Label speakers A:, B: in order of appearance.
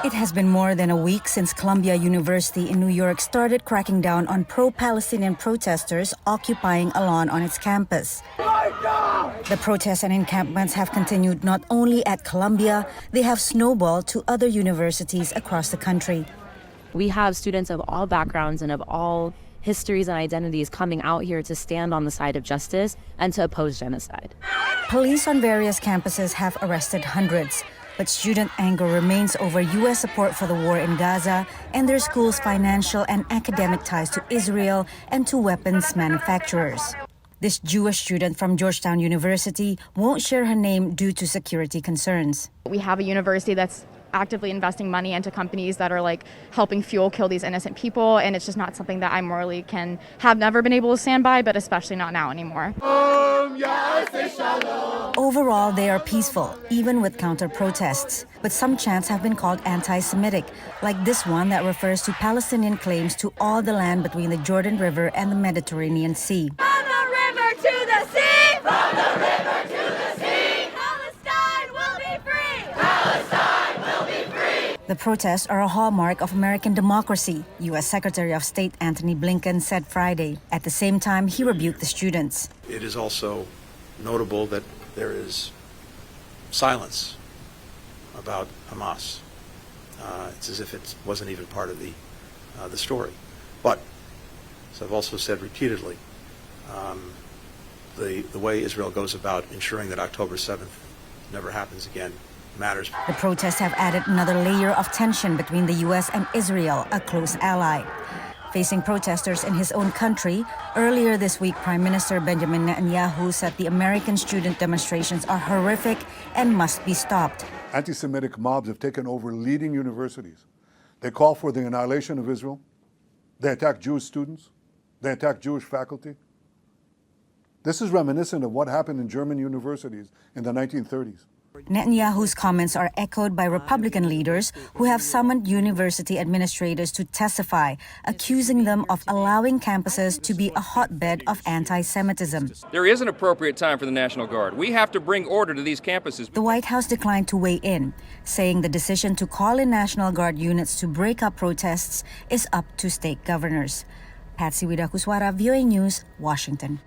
A: It has been more than a week since Columbia University in New York started cracking down on pro-Palestinian protesters occupying a lawn on its campus. The protests and encampments have continued not only at Columbia, they have snowballed to other universities across the country.
B: We have students of all backgrounds and of all histories and identities coming out here to stand on the side of justice and to oppose genocide.
A: Police on various campuses have arrested hundreds, but student anger remains over U.S. support for the war in Gaza and their school's financial and academic ties to Israel and to weapons manufacturers. This Jewish student from Georgetown University won't share her name due to security concerns.
C: We have a university that's actively investing money into companies that are helping fuel kill these innocent people, and it's just not something that I morally have never been able to stand by, but especially not now anymore.
A: Overall, they are peaceful, even with counter-protests. But some chants have been called anti-Semitic, like this one that refers to Palestinian claims to all the land between the Jordan River and the Mediterranean Sea.
D: From the river to the sea!
E: From the river to the sea!
D: Palestine will be free!
E: Palestine will be free!
A: The protests are a hallmark of American democracy, U.S. Secretary of State Antony Blinken said Friday. At the same time, he rebuked the students.
F: It is also notable that there is silence about Hamas. It's as if it wasn't even part of the story. But, as I've also said repeatedly, the way Israel goes about ensuring that October 7th never happens again matters.
A: The protests have added another layer of tension between the U.S. and Israel, a close ally. Facing protesters in his own country, earlier this week, Prime Minister Benjamin Netanyahu said the American student demonstrations are horrific and must be stopped.
G: Anti-Semitic mobs have taken over leading universities. They call for the annihilation of Israel. They attack Jewish students. They attack Jewish faculty. This is reminiscent of what happened in German universities in the 1930s.
A: Netanyahu's comments are echoed by Republican leaders who have summoned university administrators to testify, accusing them of allowing campuses to be a hotbed of anti-Semitism.
H: There is an appropriate time for the National Guard. We have to bring order to these campuses.
A: The White House declined to weigh in, saying the decision to call in National Guard units to break up protests is up to state governors. Patsy, Widakuswara, VOA News, Washington.